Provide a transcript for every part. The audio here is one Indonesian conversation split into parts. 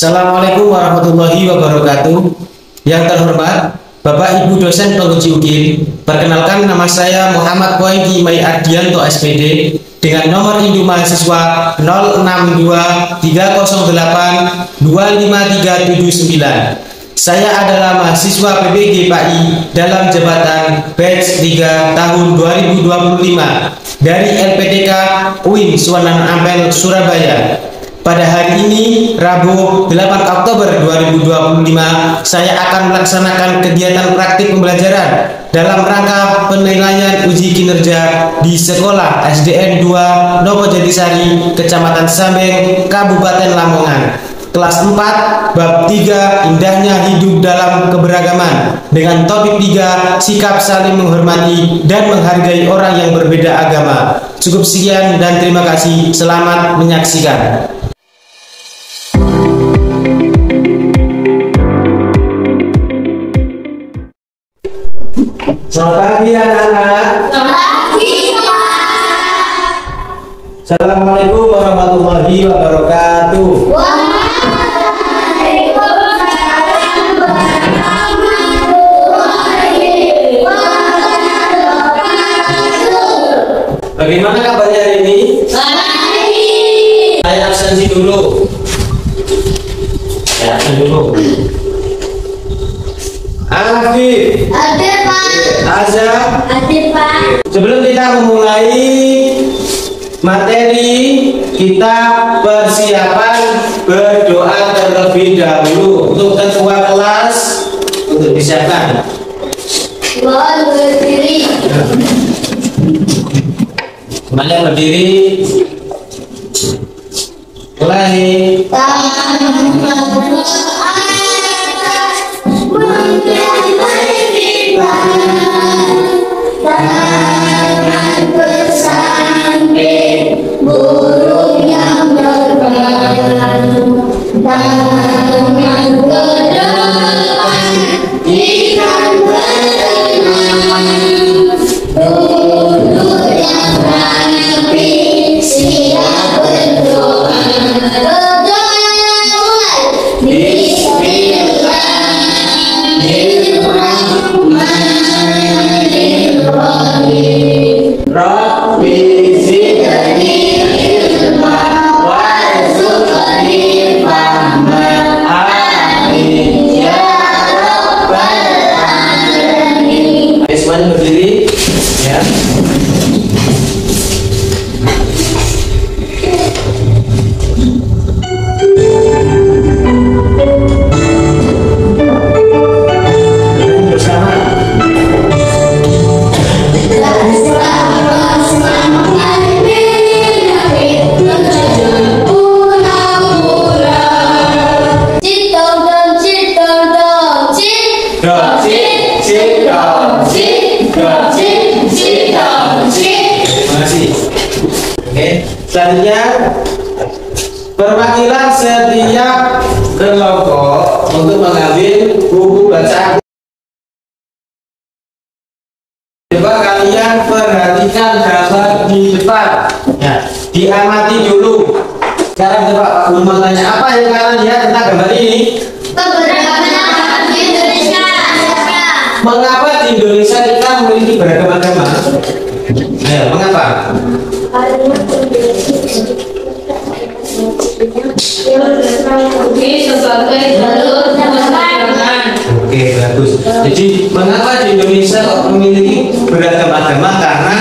Assalamualaikum warahmatullahi wabarakatuh. Yang terhormat Bapak Ibu dosen penguji UGM, perkenalkan nama saya Muhammad Poengki Mai Ardianto SPD dengan nomor induk mahasiswa 0623082539. Saya adalah mahasiswa PBG PAI dalam jabatan batch 3 tahun 2025 dari LPDK UIN Suwanan Ampel Surabaya. Pada hari ini, Rabu 8 Oktober 2025, saya akan melaksanakan kegiatan praktik pembelajaran dalam rangka penilaian uji kinerja di Sekolah SDN 2 Nopo Jatisari, Kecamatan Sambeng, Kabupaten Lamongan. Kelas 4, Bab 3, Indahnya Hidup dalam Keberagaman, dengan topik 3, Sikap Saling Menghormati dan Menghargai Orang yang Berbeda Agama. Cukup sekian dan terima kasih. Selamat menyaksikan. Selamat pagi anak-anak. Selamat pagi, Pak. Assalamualaikum warahmatullahi wabarakatuh. Waalaikumsalam warahmatullahi wabarakatuh. Bagaimana kabarnya hari ini? Baik. Saya absensi dulu. Ya, absen dulu. Afif, Ada, Pak. Azza. Ada, Pak. Sebelum kita memulai materi, kita persiapan berdoa terlebih dahulu untuk ketua kelas untuk disiapkan. Mohon berdiri. Semuanya berdiri. Mulai. Tangan bersanding burung yang terbang, tangan ke depan ikan berenang, duduk yang rapi siap berdoa. Berdoa mulai. Bismillahirrahmanirrahim. Rabbi zidni ilma warzuqni fahma. Amin ya rabbal alamin. Ayo semuanya berdiri ya. Bersama. Terima kasih. Oke, selanjutnya perwakilan setiap kelompok untuk mengambil buku bacaan. Coba kalian perhatikan gambar di depan, ya, diamati dulu. Sekarang coba Pak Guru mau tanya, apa yang kalian lihat tentang gambar ini? Keberagaman Indonesia. Mengapa di Indonesia kita memiliki beragam agama? Ayo, mengapa? Sebagai jalur penerbangan. Oke, bagus. Jadi, mengapa di Indonesia kok memiliki beragam agama? Karena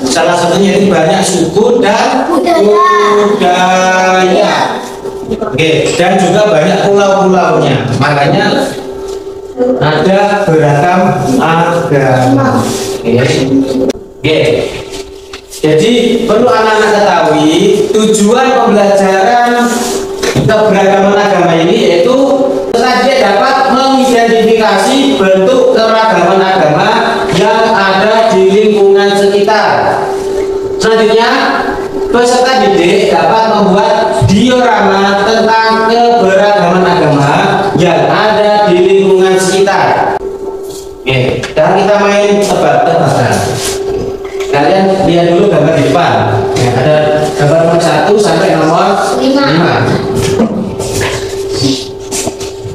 salah satunya itu banyak suku dan budaya. Oke, dan juga banyak pulau-pulaunya. Makanya ada beragam agama. Oke. Jadi perlu anak-anak ketahui tujuan pembelajaran keberagaman agama ini yaitu saja dapat mengidentifikasi bentuk keragaman agama yang ada di lingkungan sekitar. Selanjutnya, peserta didik dapat membuat diorama tentang keberagaman agama yang ada di lingkungan sekitar. Oke, sekarang kita main tebak-tebakan. Kalian lihat dulu gambar di depan. Ya, ada gambar nomor 1 sampai nomor 5.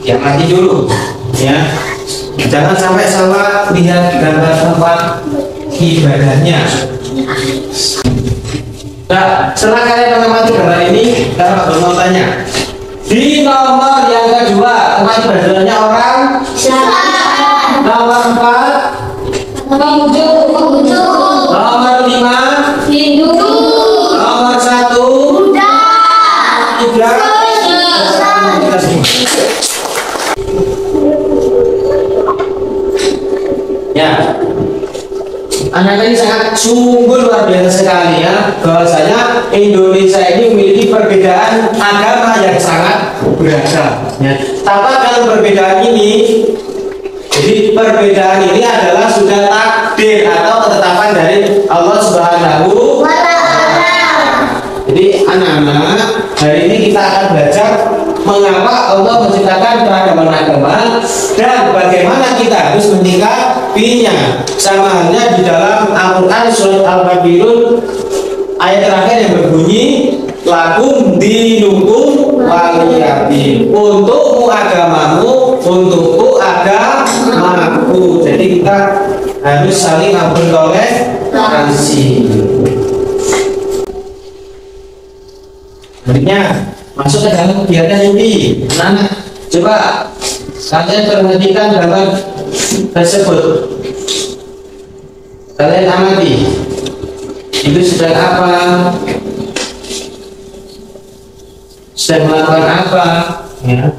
diamati dulu ya. Jangan sampai salah lihat gambar tempat ibadahnya. Nah, setelah kalian mengamati gambar ini, kalian bakal mau tanya di nomor yang kedua tempat ibadahnya orang nomor 4, nomor 5, nomor 1, tidak. Ya, anak ini sangat sungguh luar biasa sekali ya, bahwasanya Indonesia ini memiliki perbedaan agama yang sangat beragam ya. Tapi kalau perbedaan ini, jadi perbedaan ini adalah sudah takdir atau ketetapan dari Allah Subhanahu wa Ta'ala. Jadi anak-anak, hari ini kita akan belajar mengapa Allah menciptakan keragaman-agama dan bagaimana kita harus menyikapinya. Sama halnya di dalam Al-Quran surat Al-Kafirun ayat terakhir yang berbunyi lakum dinukum waliyadin, untukmu agamamu, untukku agamaku. Jadi kita harus saling bertoleransi. Berikutnya masuk ke dalam kegiatan inti. Anak-anak, coba kalian perhatikan gambar tersebut. Kalian amati. Itu sedang apa? Sedang melakukan apa? Ya.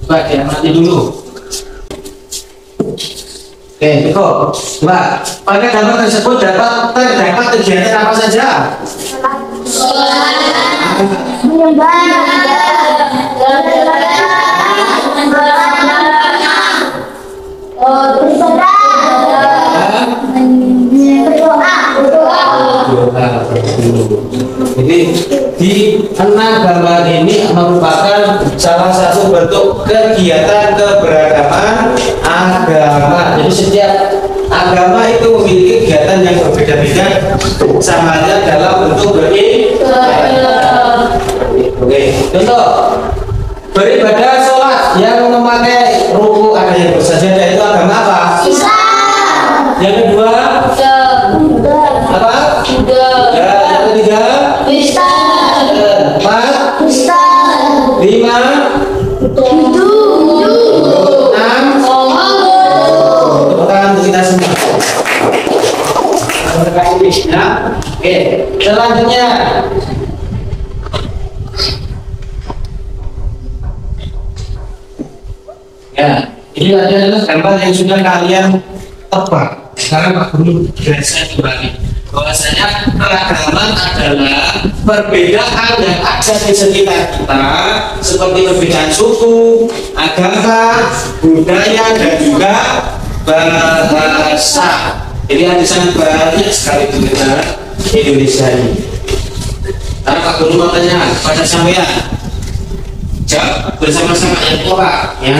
Coba diamati dulu. Oke, Niko. Mbak, pada gambar tersebut terdapat kegiatan apa saja? Jadi di 6 gambar ini merupakan salah satu bentuk kegiatan keberagaman agama. Jadi setiap agama itu memiliki kegiatan yang berbeda-beda, sama halnya dalam bentuk beribadah. Oke, contoh beribadah sholat yang memakai ruku ada yang bersajadah itu agama apa? Islam. Yang kedua apa? Ya, yang ketiga Kristen. 4, Kristen. 5, 6. Tepuk tangan untuk kita semua. Ya. Oke, selanjutnya ya, ini adalah gambar yang sudah kalian tebak. Sekarang Pak Guru jelaskan kembali bahwasanya keragaman adalah perbedaan yang ada di sekitar kita, seperti perbedaan suku, agama, budaya, dan juga bahasa. Jadi ada sangat banyak sekali perbedaan Indonesia ini. Karena Pak Guru mau tanya pada sampean, jawab bersama-sama yang tua ya.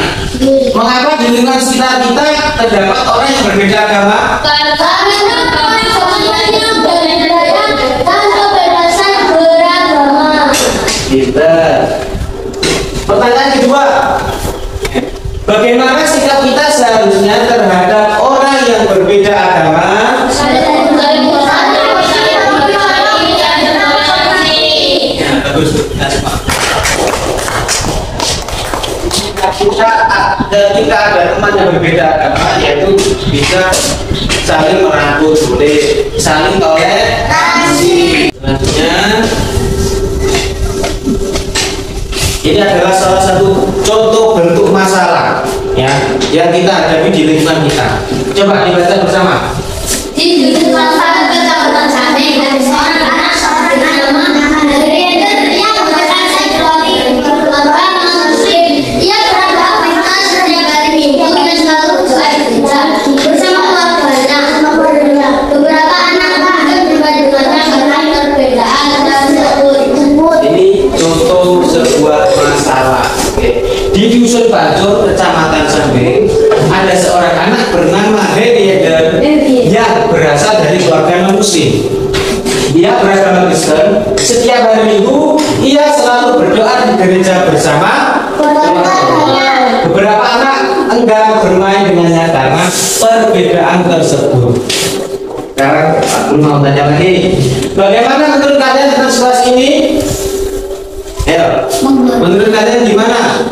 Mengapa di lingkungan sekitar kita terdapat orang yang berbeda agama? Karena semuanya berbeda tanpa berdasar beragama. Kita. Pertanyaan kedua, bagaimana sikap kita seharusnya terhadap orang yang berbeda agama? Ya, bagus. Kita ketika ada teman yang berbeda agama, yaitu bisa saling merangkul, boleh saling toleransi. Selanjutnya, ini adalah salah satu contoh bentuk masalah ya yang kita hadapi di lingkungan kita. Coba dibaca bersama. Di lingkungan kecamatan Sameng ada seorang anak bernama Andrea yang merupakan sekolah beragama Muslim. Ia beragama Kristen setiap hari Minggu dan selalu berdoa di gereja bersama keluarganya. Beberapa anak bahkan berbadan karena perbedaan tersebut. Ini contoh sebuah masalah. Oke. Di dusun Bajur, kecamatan Sameng, ada seorang anak bernama Heriader yang berasal dari keluarga non-Muslim. Dia beragama Kristen. Setiap hari Minggu ia selalu berdoa di gereja bersama keluarganya. beberapa anak enggan bermain dengannya karena perbedaan tersebut. Sekarang aku mau tanya lagi, bagaimana menurut kalian tentang situasi ini? Ayo, menurut kalian gimana?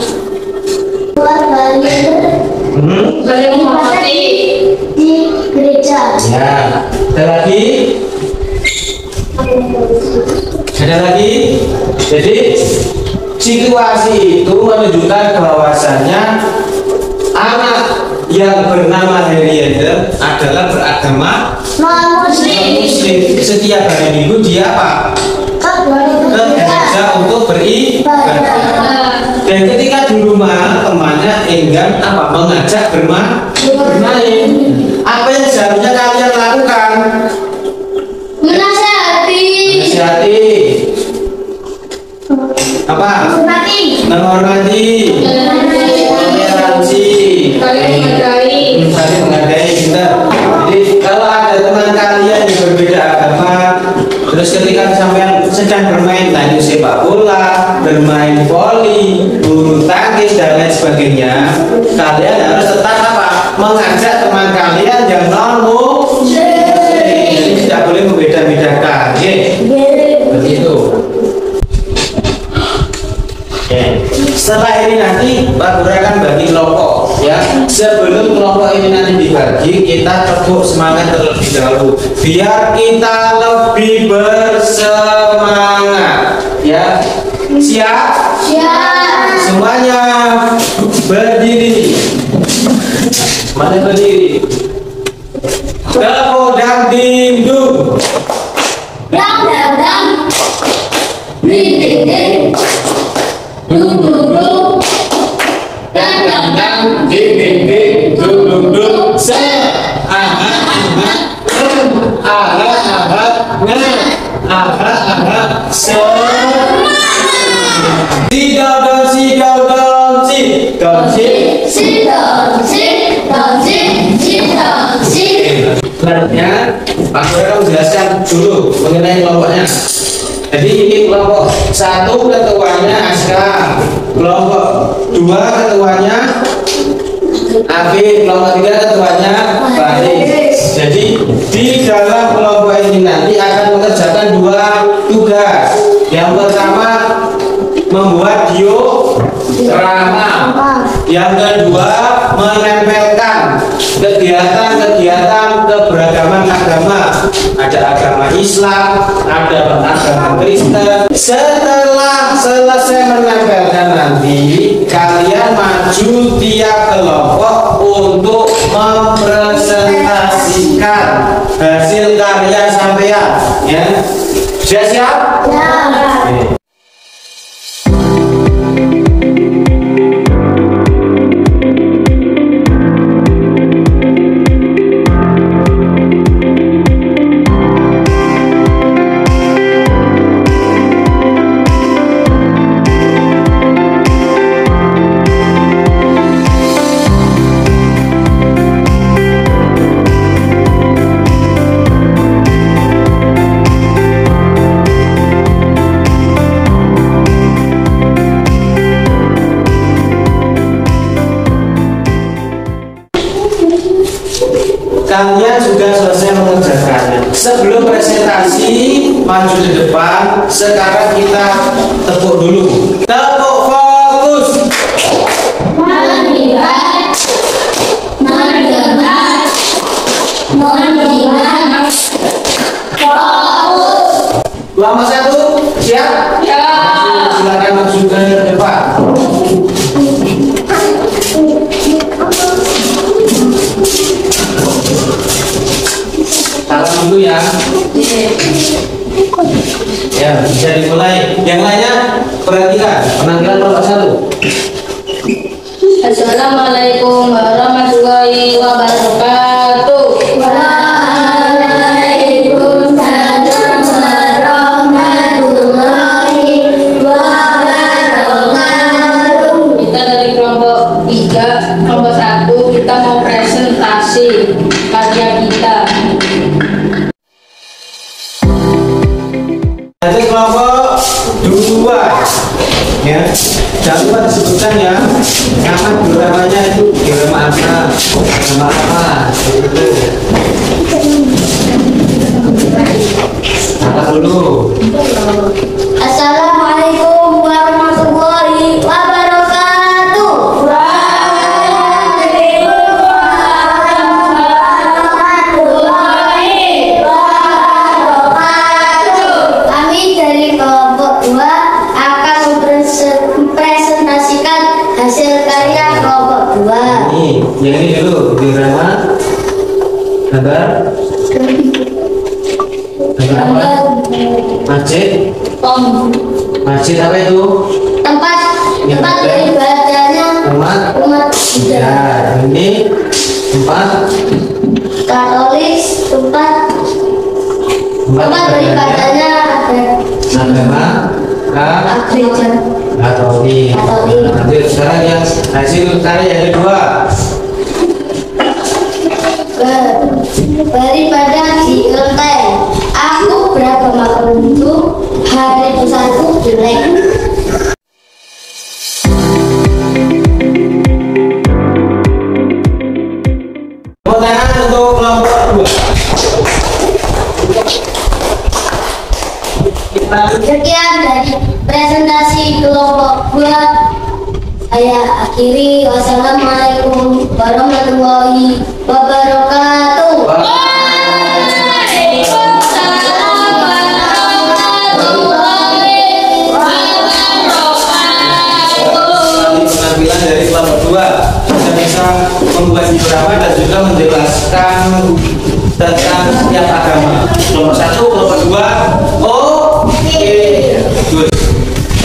Saling menghormati di gereja. Ya, ada lagi? Ada lagi? Jadi situasi itu menunjukkan bahwasannya anak yang bernama Henriette adalah beragama Non-muslim. Muslim. Setiap hari Minggu dia apa? Ke gereja untuk beribadah. Dan ketika di rumah temannya enggan apa mengajak bermain. Apa yang seharusnya kalian lakukan? Menasihati. Menasihati. Apa? Menghormati. Toleransi. Saling menghargai kita. Jadi kalau ada teman kalian yang berbeda agama, terus ketika sampai sedang bermain tadi sepak bola, bermain voli, bulu tangkis dan lain sebagainya, kalian harus tetap apa? Mengajak teman kalian yang non-muslim. Jadi tidak boleh membeda-bedakan. Seperti itu. Setelah ini nanti Pak Guru akan bagi kelompok ya. Sebelum kelompok ini nanti dibagi, kita tepuk semangat terlebih dahulu biar kita lebih bersemangat ya. Siap? Siap. Semuanya berdiri. Mana berdiri? Tepuk dan dindung. Dang. Ding. Dum. Dang. Ding. Dum. Se. Se. Selanjutnya Pak Guru akan menjelaskan dulu mengenai kelompoknya. Jadi ini kelompok 1 ketuanya Aska, kelompok 2 ketuanya Afif, kelompok 3 ketuanya Faris. Jadi di dalam kelompok ini nanti akan mengerjakan 2 tugas. Yang pertama membuat diorama. Yang kedua menempelkan kegiatan keberagaman agama. Ada agama Islam, ada agama Kristen. Setelah selesai menempelkan nanti kalian maju tiap kelompok untuk mempresentasikan hasil karya sampean ya. Sudah siap? Oke. Kalian sudah selesai mengerjakannya. Sebelum presentasi maju ke depan, sekarang kita tepuk dulu. Tepuk fokus. Melihat. Mendengar. Melihat. Fokus. Lama 1, siap? Ya. Silakan maju ke depan. Salam dulu ya. Ya, bisa dimulai. Yang lainnya perhatikan penampilan kelompok 1. Assalamualaikum warahmatullahi wabarakatuh. Waalaikumsalam warahmatullahi wabarakatuh. Kita dari kelompok 3, kelompok 1 kita mau presentasi karya kita. Lanjut kelompok 2 ya. Jangan lupa disebutkan ya nama beberapa Angkat dulu. Assalamualaikum warahmatullahi wabarakatuh. Kami dari kelompok 2 akan mempresentasikan hasil karya kelompok 2. Yang ini dulu diorama gambar apa? Masjid. Masjid apa itu? Tempat beribadahnya umat Ya, Buddha. ini tempat Katolik, tempat beribadahnya agama gereja. Katolik. Nanti sekarang yang hasil karya yang kedua. Beribadah di kelenteng. Aku beragama Hindu, hari besarku jelek. Tepuk tangan untuk kelompok 2. Sekian dari presentasi kelompok 2. Saya akhiri. Wassalamualaikum warahmatullahi wabarakatuh. Penampilan dari kelompok 2 bisa membuat diorama dan juga menjelaskan tentang setiap agama. Nomor 1, kelompok 2. Oke. Good.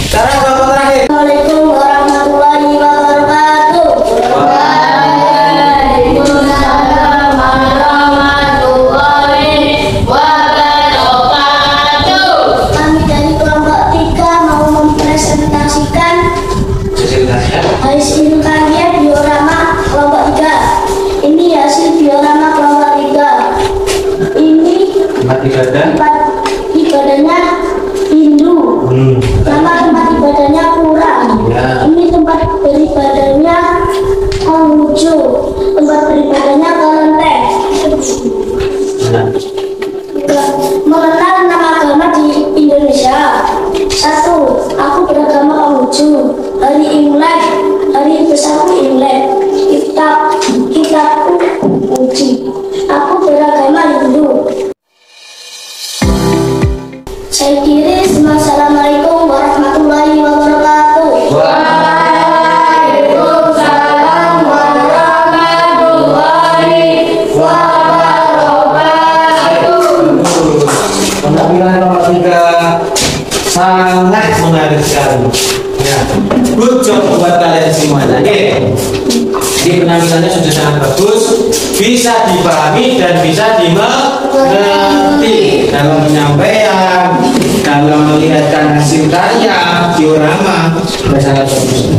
Sekarang kelompok terakhir. Assalamualaikum warahmatullahi wabarakatuh. Waalaikumsalam warahmatullahi wabarakatuh. Kami dari kelompok 3 mau mempresentasikan hasil karya diorama kelompok 3. Ini hasil diorama kelompok 3. Ini Tempat ibadah. tempat ibadahnya Hindu. Nama tempat ibadahnya pura. Ya. Ini tempat beribadahnya Konghucu. Tempat beribadahnya kelenteng. Nah, Mengenal nama agama di Indonesia. 1. Aku beragama Konghucu. Hari Imlek. Hari besarku Imlek. Kitabku Uji. Aku beragama Hindu. Saya kiri. Assalamualaikum warahmatullahi wabarakatuh. Waalaikumsalam warahmatullahi wabarakatuh. penampilan nomor 3 sangat menarik sekali. Ya, good job buat kalian semuanya. Oke. Jadi penampilannya sudah sangat bagus, bisa dipahami dan bisa dimengerti dalam penyampaian, dalam melihatkan hasil karya diorama sudah sangat bagus.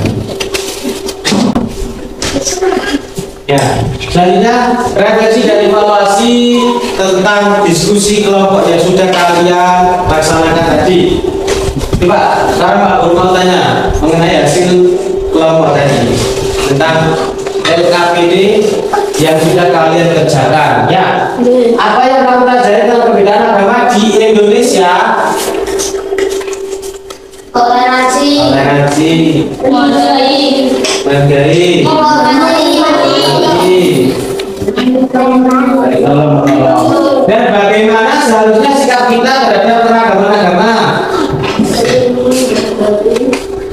Ya, selanjutnya refleksi dan evaluasi tentang diskusi kelompok yang sudah kalian laksanakan tadi. Coba sekarang Pak Guru mau tanya mengenai hasil kelompok tadi tentang LKPD yang sudah kalian kerjakan. Ya, apa yang kamu pelajari tentang perbedaan agama di Indonesia? Toleransi. Menghargai. Dan bagaimana seharusnya sikap kita terhadap keragaman agama?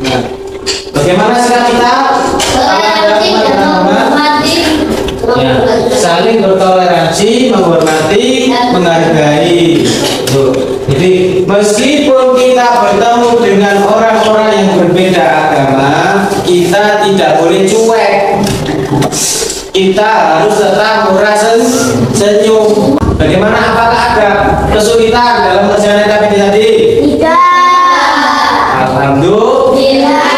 Nah, bagaimana sikap kita terhadap keragaman agama? Ya, saling bertoleransi, menghormati, menghargai. Tuh. Jadi meskipun kita bertemu dengan orang-orang yang berbeda agama, kita tidak boleh cuek. Kita harus tetap murah senyum. Bagaimana? Apakah ada kesulitan dalam perjalanan kami tadi? Tidak. Alhamdulillah.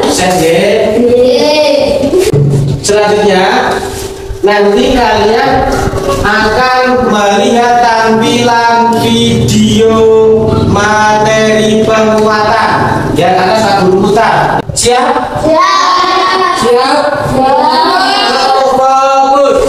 Sukses ya. Selanjutnya nanti kalian akan melihat tampilan video materi penguatan yang akan Pak Guru putar. Siap? Siap. Siap? Fokus.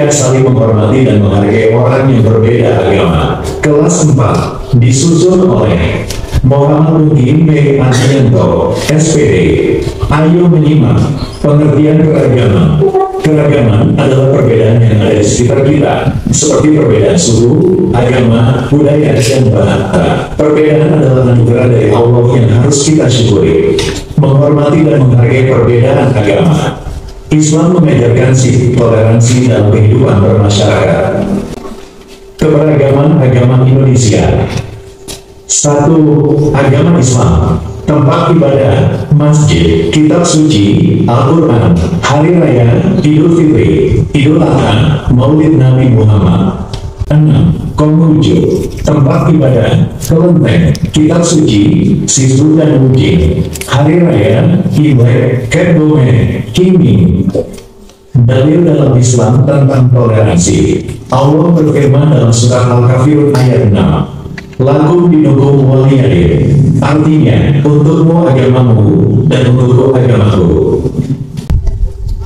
3. Saling menghormati dan menghargai orang yang berbeda agama. Kelas 4 disusun oleh Muhammad Nugi M. Antianto, SPD. Ayo menyimak pengertian keragaman. Keragaman adalah perbedaan yang ada di sekitar kita, seperti perbedaan suku, agama, budaya, dan bahasa. Perbedaan adalah anugerah dari Allah yang harus kita syukuri. Menghormati dan menghargai perbedaan agama. Islam mengajarkan sikap toleransi dalam kehidupan bermasyarakat. Keberagaman agama Indonesia. 1. Agama Islam. Tempat ibadah, masjid, kitab suci, Al-Quran, hari raya, Idul Fitri, Idul Adha, Maulid Nabi Muhammad. 6. Konghucu, tempat ibadah, kelenteng, kitab suci, Sisu dan Mungkin, hari raya, Imlek, Kebome, Kimi. Dalil dalam Islam tentang toleransi. Allah berfirman dalam surat Al-Kafirun ayat 6. Lakum dinukum waliyadin, artinya untukmu agamamu dan untukku agamaku.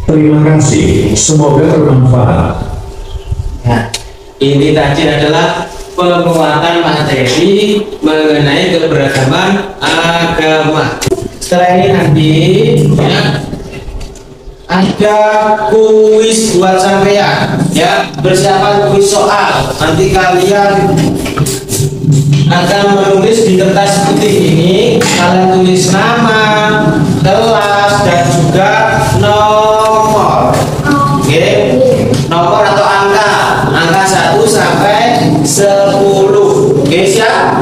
Terima kasih, semoga bermanfaat. Nah, ini tadi adalah penguatan materi mengenai keberagaman agama. Setelah ini nanti ya, ada kuis buat sampean ya, persiapan kuis soal. Nanti kalian akan menulis di kertas putih ini, kalian tulis nama, kelas, dan juga nomor. Oke, nomor atau angka 1 sampai 10. Oke, siap?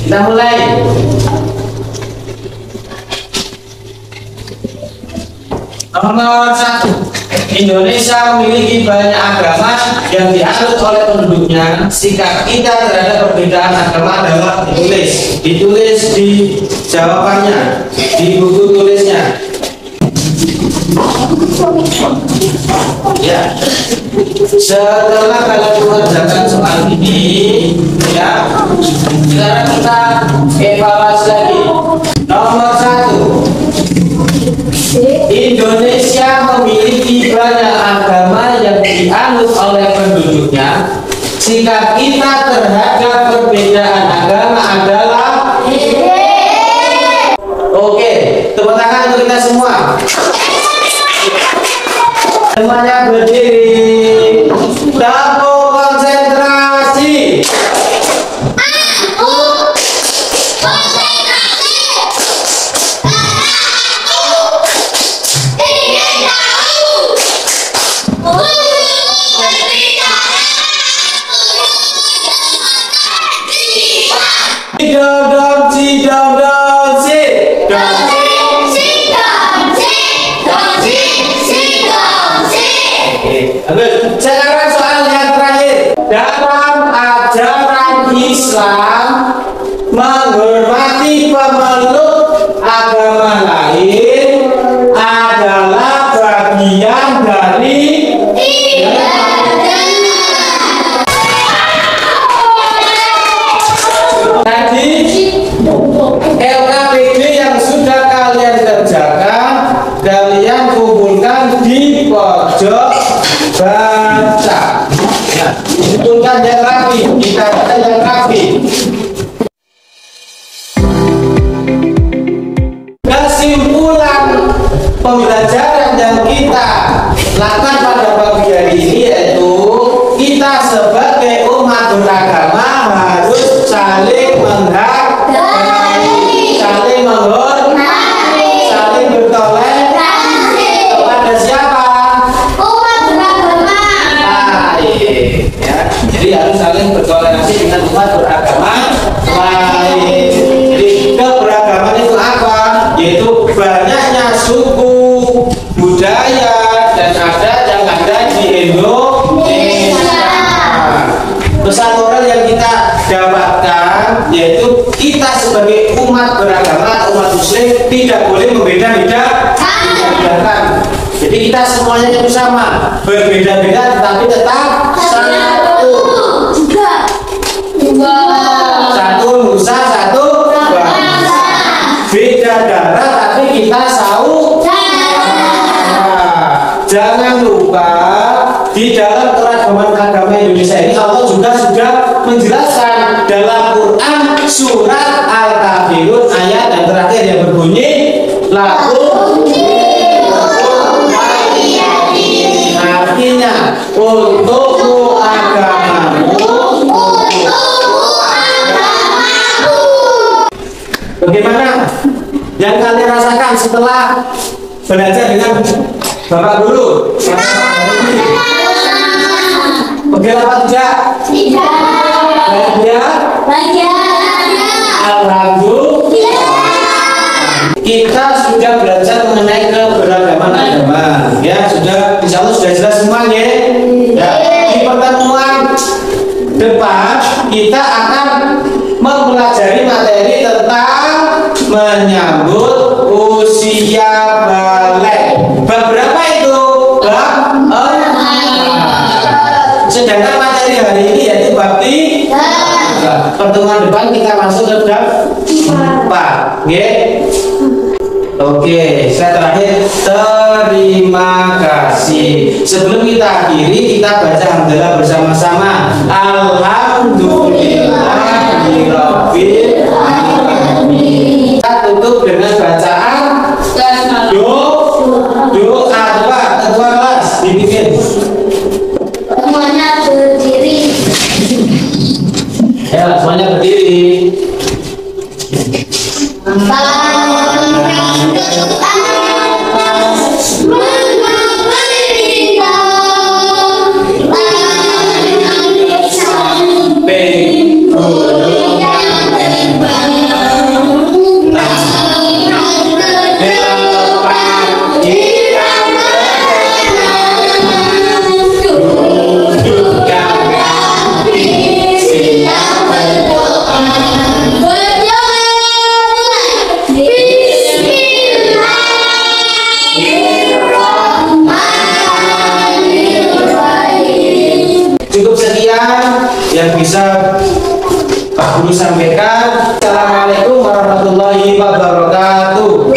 Kita mulai. Nomor 1. Indonesia memiliki banyak agama yang dianut oleh penduduknya. Sikap kita terhadap perbedaan agama adalah ditulis di jawabannya, di buku tulisnya. Ya, setelah kalian mengerjakan soal ini, ya, sekarang kita evaluasi lagi. Nomor 1, Indonesia memiliki banyak agama yang dianut oleh penduduknya. Sikap kita terhadap perbedaan agama adalah oke, tepuk tangan untuk kita semua. Semuanya berdiri. Dapur konsentrasi. Sekarang soal yang terakhir. Dalam ajaran Islam, menghormati pemeluk agama lain adalah bagian dari tadi LKPD yang sudah kalian kerjakan, kalian kumpulkan di pojok baca. Ya, kumpulkan yang rapi, kita baca yang rapi. Kesimpulan pembelajaran yang kita lakukan pada pagi hari ini yaitu kita sebagai umat beragama harus saling menghargai, saling menghormati, saling bertoleransi kepada siapa? Umat beragama. Lain. Ya. Jadi harus saling bertoleransi dengan umat beragama lain. Jadi keberagaman itu apa? Yaitu banyaknya suku, budaya, dan adat yang umat beragama atau umat muslim tidak boleh membeda-bedakan. Jadi kita semuanya itu sama, berbeda-beda tetapi tetap satu. Satu nusa, satu bangsa. Beda darah tapi kita jangan lupa di dalam keragaman agama Indonesia ini Allah juga sudah menjelaskan dalam Quran surat Al-Kafirun ayat yang terakhir yang berbunyi lakum artinya untukmu agamamu. Bagaimana yang kalian rasakan setelah belajar dengan Bapak Guru? Pegel apa tidak? Bahagia? Alhamdulillah. Kita sudah belajar mengenai keberagaman agama, ya sudah, insya Allah sudah jelas semuanya. Ya, di pertemuan depan kita akan mempelajari materi tentang menyambut usia balik. Bab berapa itu? Bab 4. Sedangkan materi hari ini yaitu bab 3. Pertemuan depan kita masuk ke bab 4. Oke, saya terakhir terima kasih. Sebelum kita akhiri, kita baca hamdalah bersama-sama. Alhamdulillahirabbil alamin. Kita tutup dengan bacaan doa. Coba ketua kelas dibikin. Semuanya berdiri. Ya, semuanya berdiri. Cukup sekian yang bisa Pak Guru sampaikan. Assalamualaikum warahmatullahi wabarakatuh.